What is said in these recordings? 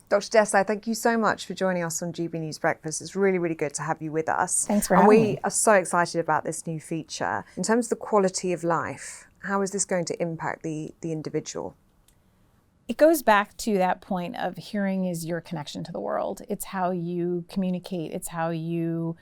Dr. Desai, thank you so much for joining us on GB News Breakfast. It's really, really good to have you with us. Thanks for having me. We are so excited about this new feature. In terms of the quality of life, how is this going to impact the individual? It goes back to that point of hearing is your connection to the world. It's how you communicate. It's how you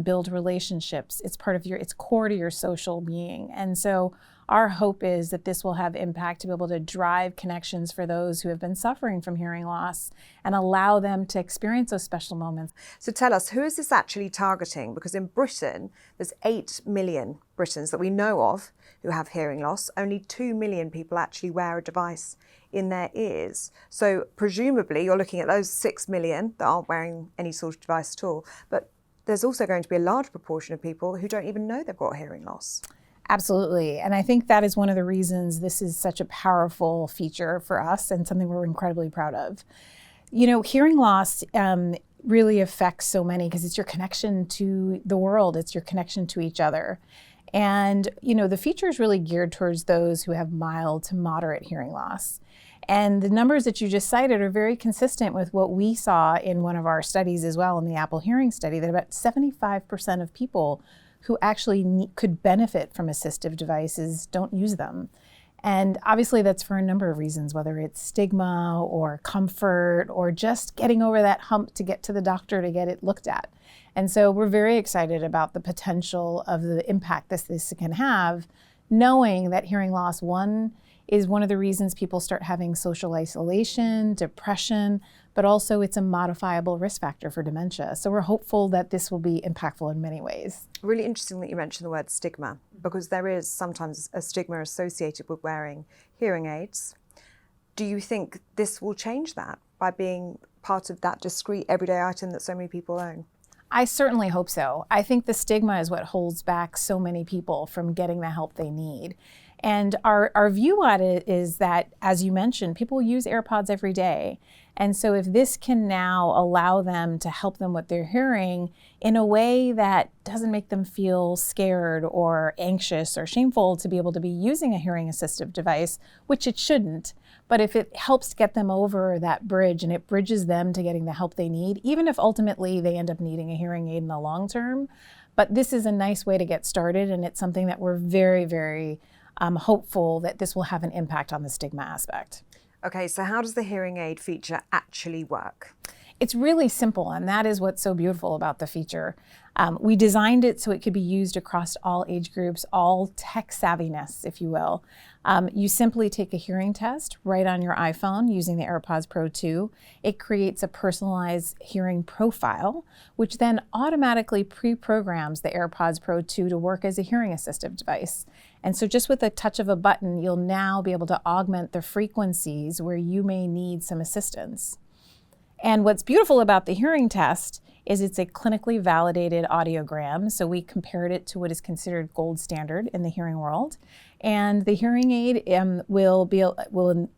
build relationships. It's core to your social being. And so our hope is that this will have impact to be able to drive connections for those who have been suffering from hearing loss and allow them to experience those special moments. So tell us, who is this actually targeting? Because in Britain, there's 8 million Britons that we know of who have hearing loss. Only 2 million people actually wear a device in their ears. So presumably you're looking at those 6 million that aren't wearing any sort of device at all. But there's also going to be a large proportion of people who don't even know they've got hearing loss. Absolutely. And I think that is one of the reasons this is such a powerful feature for us and something we're incredibly proud of. You know, hearing loss really affects so many because it's your connection to the world. It's your connection to each other. And, you know, the feature is really geared towards those who have mild to moderate hearing loss. And the numbers that you just cited are very consistent with what we saw in one of our studies as well, in the Apple Hearing Study, that about 75% of people who actually could benefit from assistive devices don't use them. And obviously that's for a number of reasons, whether it's stigma or comfort or just getting over that hump to get to the doctor to get it looked at. And so we're very excited about the potential of the impact this can have, knowing that hearing loss, is one of the reasons people start having social isolation, depression, but also it's a modifiable risk factor for dementia. So we're hopeful that this will be impactful in many ways. Really interesting that you mentioned the word stigma, because there is sometimes a stigma associated with wearing hearing aids. Do you think this will change that by being part of that discrete everyday item that so many people own? I certainly hope so. I think the stigma is what holds back so many people from getting the help they need. And our view on it is that, as you mentioned, people use AirPods every day. And so if this can now allow them to help them with their hearing in a way that doesn't make them feel scared or anxious or shameful to be able to be using a hearing assistive device, which it shouldn't, but if it helps get them over that bridge and it bridges them to getting the help they need, even if ultimately they end up needing a hearing aid in the long term, but this is a nice way to get started, and it's something that we're very, very hopeful that this will have an impact on the stigma aspect. Okay, so how does the hearing aid feature actually work? It's really simple, and that is what's so beautiful about the feature. We designed it so it could be used across all age groups, all tech savviness, if you will. You simply take a hearing test right on your iPhone using the AirPods Pro 2. It creates a personalized hearing profile, which then automatically pre-programs the AirPods Pro 2 to work as a hearing assistive device. And so just with a touch of a button, you'll now be able to augment the frequencies where you may need some assistance. And what's beautiful about the hearing test is it's a clinically validated audiogram. So we compared it to what is considered gold standard in the hearing world. And the hearing aid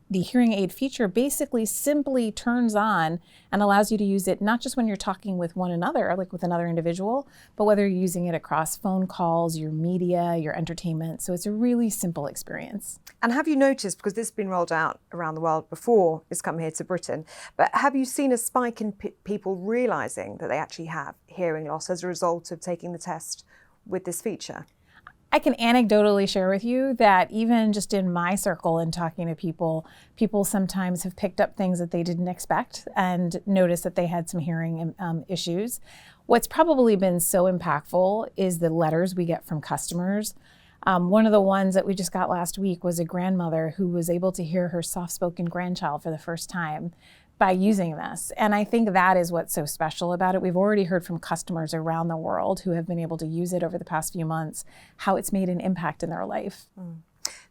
the hearing aid feature basically simply turns on and allows you to use it not just when you're talking with one another, like with another individual, but whether you're using it across phone calls, your media, your entertainment. So it's a really simple experience. And have you noticed, because this has been rolled out around the world before it's come here to Britain, but have you seen a spike in people realising that they actually have hearing loss as a result of taking the test with this feature? I can anecdotally share with you that even just in my circle and talking to people sometimes have picked up things that they didn't expect and noticed that they had some hearing issues. What's probably been so impactful is the letters we get from customers. One of the ones that we just got last week was a grandmother who was able to hear her soft-spoken grandchild for the first time by using this. And I think that is what's so special about it. We've already heard from customers around the world who have been able to use it over the past few months, how it's made an impact in their life.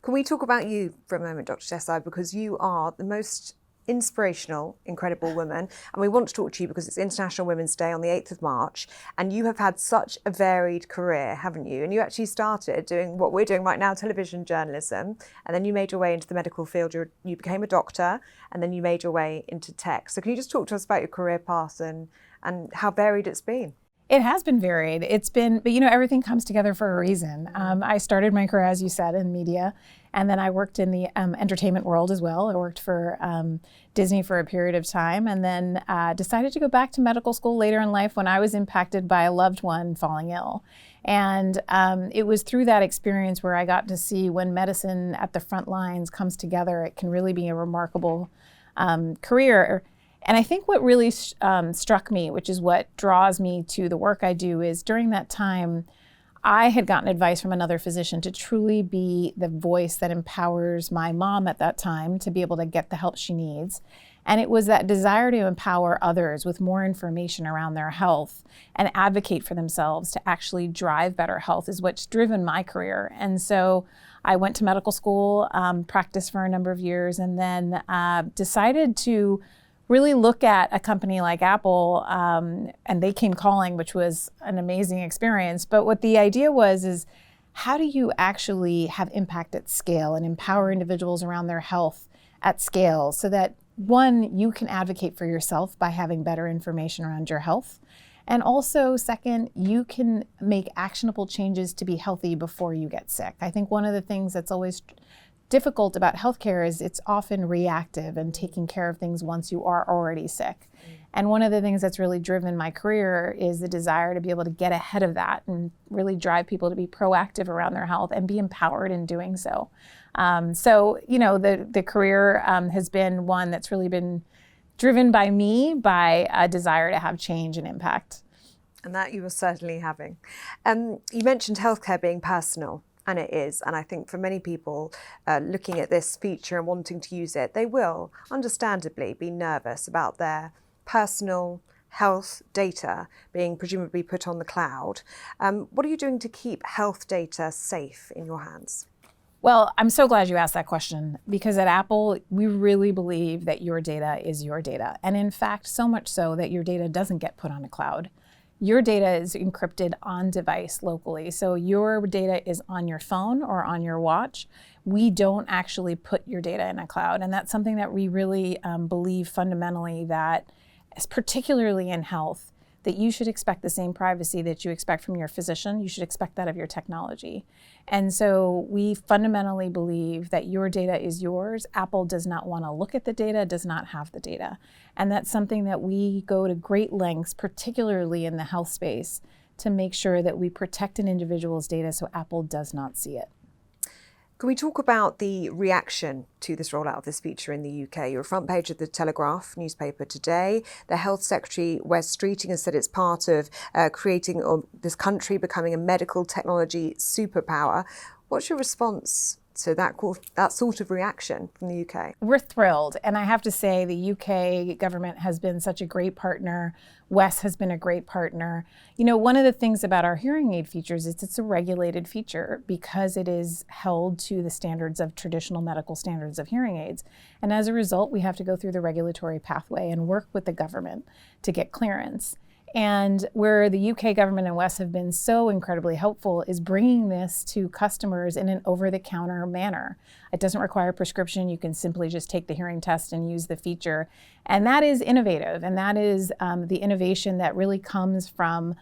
Can we talk about you for a moment, Dr. Desai, because you are the most inspirational, incredible woman. And we want to talk to you because it's International Women's Day on the 8th of March. And you have had such a varied career, haven't you? And you actually started doing what we're doing right now, television journalism. And then you made your way into the medical field. You became a doctor, and then you made your way into tech. So can you just talk to us about your career path and how varied it's been? It has been varied. But everything comes together for a reason. I started my career, as you said, in media, and then I worked in the entertainment world as well. I worked for Disney for a period of time, and then decided to go back to medical school later in life when I was impacted by a loved one falling ill. And it was through that experience where I got to see when medicine at the front lines comes together, it can really be a remarkable career. And I think what really struck me, which is what draws me to the work I do, is during that time, I had gotten advice from another physician to truly be the voice that empowers my mom at that time to be able to get the help she needs. And it was that desire to empower others with more information around their health and advocate for themselves to actually drive better health is what's driven my career. And so I went to medical school, practiced for a number of years, and then decided to really look at a company like Apple, and they came calling, which was an amazing experience. But what the idea was is, how do you actually have impact at scale and empower individuals around their health at scale so that, one, you can advocate for yourself by having better information around your health, and also, second, you can make actionable changes to be healthy before you get sick. I think one of the things that's always difficult about healthcare is it's often reactive and taking care of things once you are already sick. And one of the things that's really driven my career is the desire to be able to get ahead of that and really drive people to be proactive around their health and be empowered in doing so. The career has been one that's really been driven by me, by a desire to have change and impact. And that you are certainly having. You mentioned healthcare being personal. And it is. And I think for many people looking at this feature and wanting to use it, they will understandably be nervous about their personal health data being presumably put on the cloud. What are you doing to keep health data safe in your hands? Well, I'm so glad you asked that question, because at Apple, we really believe that your data is your data. And in fact, so much so that your data doesn't get put on a cloud. Your data is encrypted on device locally. So your data is on your phone or on your watch. We don't actually put your data in a cloud. And that's something that we really believe fundamentally, that particularly in health, that you should expect the same privacy that you expect from your physician. You should expect that of your technology. And so we fundamentally believe that your data is yours. Apple does not want to look at the data, does not have the data. And that's something that we go to great lengths, particularly in the health space, to make sure that we protect an individual's data so Apple does not see it. Can we talk about the reaction to this rollout of this feature in the UK? You're front page of the Telegraph newspaper today. The Health Secretary, Wes Streeting, has said it's part of creating this country becoming a medical technology superpower. What's your response to that sort of reaction from the UK? We're thrilled. And I have to say, the UK government has been such a great partner. Wes has been a great partner. One of the things about our hearing aid features is it's a regulated feature because it is held to the standards of traditional medical standards of hearing aids. And as a result, we have to go through the regulatory pathway and work with the government to get clearance. And where the UK government and Wes have been so incredibly helpful is bringing this to customers in an over-the-counter manner. It doesn't require prescription. You can simply just take the hearing test and use the feature. And that is innovative. And that is the innovation that really comes from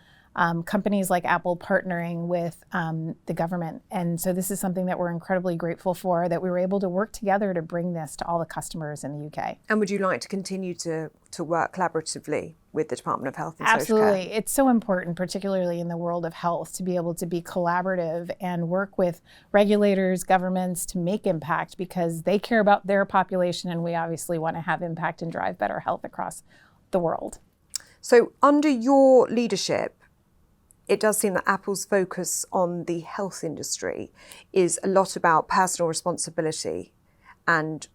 companies like Apple partnering with the government. And so this is something that we're incredibly grateful for, that we were able to work together to bring this to all the customers in the UK. And would you like to continue to work collaboratively with the Department of Health and Social Care? Absolutely. It's so important, particularly in the world of health, to be able to be collaborative and work with regulators, governments to make impact, because they care about their population, and we obviously want to have impact and drive better health across the world. So under your leadership, it does seem that Apple's focus on the health industry is a lot about personal responsibility and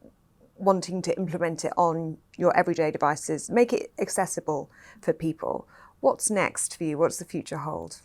wanting to implement it on your everyday devices, make it accessible for people. What's next for you? What's the future hold?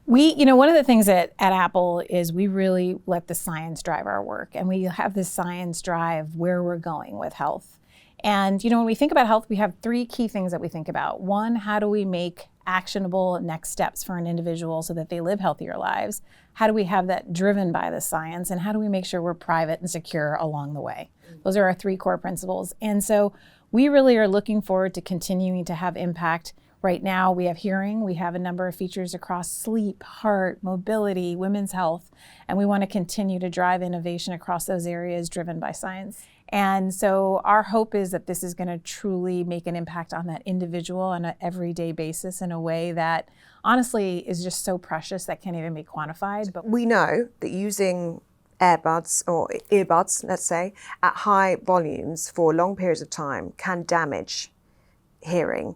One of the things at Apple is we really let the science drive our work, and we have the science drive where we're going with health. And, when we think about health, we have three key things that we think about. One, how do we make actionable next steps for an individual so that they live healthier lives? How do we have that driven by the science? And how do we make sure we're private and secure along the way? Those are our three core principles. And so we really are looking forward to continuing to have impact Right now we have hearing, we have a number of features across sleep, heart, mobility, women's health, and we want to continue to drive innovation across those areas driven by science. And so our hope is that this is going to truly make an impact on that individual on an everyday basis in a way that honestly is just so precious that can't even be quantified. But we know that using AirPods or earbuds, let's say, at high volumes for long periods of time can damage hearing.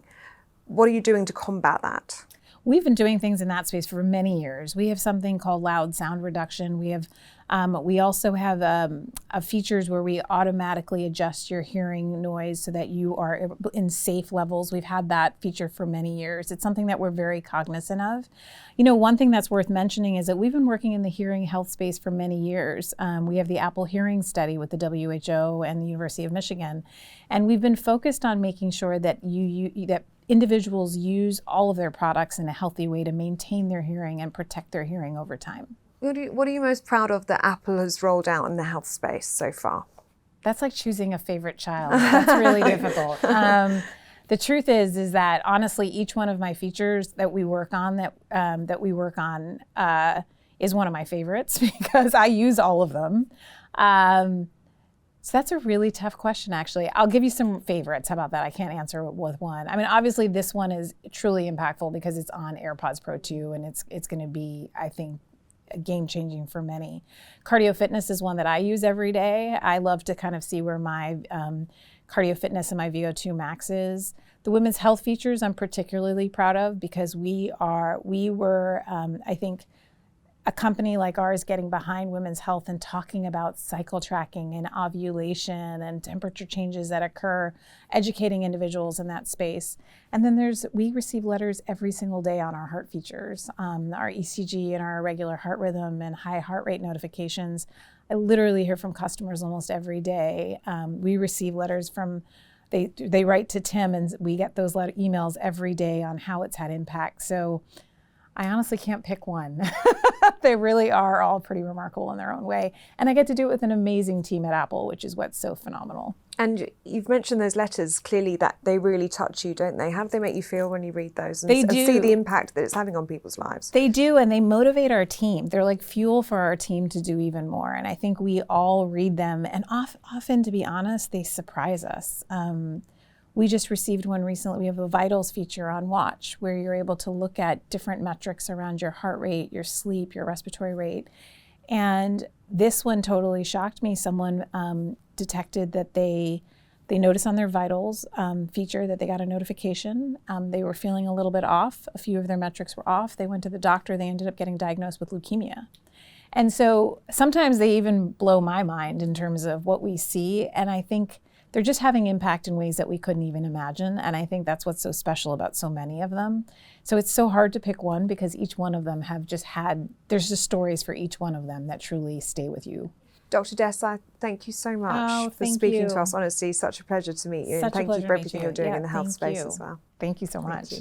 What are you doing to combat that? We've been doing things in that space for many years. We have something called loud sound reduction. We also have features where we automatically adjust your hearing noise so that you are in safe levels. We've had that feature for many years. It's something that we're very cognizant of. You know, one thing that's worth mentioning is that we've been working in the hearing health space for many years. We have the Apple Hearing Study with the WHO and the University of Michigan, and we've been focused on making sure that that individuals use all of their products in a healthy way to maintain their hearing and protect their hearing over time. What are you most proud of that Apple has rolled out in the health space so far? That's like choosing a favorite child. That's really difficult. The truth is that honestly, each one of my features that we work on is one of my favorites because I use all of them. So that's a really tough question, actually. I'll give you some favorites. How about that? I can't answer with one. I mean, obviously, this one is truly impactful because it's on AirPods Pro 2, and it's going to be, I think, game-changing for many. Cardio fitness is one that I use every day. I love to kind of see where my cardio fitness and my VO2 max is. The women's health features I'm particularly proud of because we were, I think, a company like ours getting behind women's health and talking about cycle tracking and ovulation and temperature changes that occur, educating individuals in that space. And then we receive letters every single day on our heart features, our ECG and our irregular heart rhythm and high heart rate notifications. I literally hear from customers almost every day. We receive letters from, they write to Tim and we get those emails every day on how it's had impact. So I honestly can't pick one. They really are all pretty remarkable in their own way. And I get to do it with an amazing team at Apple, which is what's so phenomenal. And you've mentioned those letters, clearly that they really touch you, don't they? How do they make you feel when you read those and see the impact that it's having on people's lives? They do, and they motivate our team. They're like fuel for our team to do even more. And I think we all read them, and often, to be honest, they surprise us. We just received one recently. We have a vitals feature on Watch where you're able to look at different metrics around your heart rate, your sleep, your respiratory rate. And this one totally shocked me. Someone detected that they noticed on their vitals feature that they got a notification. They were feeling a little bit off. A few of their metrics were off. They went to the doctor. They ended up getting diagnosed with leukemia. And so sometimes they even blow my mind in terms of what we see. And I think they're just having impact in ways that we couldn't even imagine. And I think that's what's so special about so many of them. So it's so hard to pick one because each one of them there's just stories for each one of them that truly stay with you. Dr. Desai, thank you so much for speaking to us. Honestly, such a pleasure to meet you. And thank you for everything you're doing in the health space as well. Thank you so much.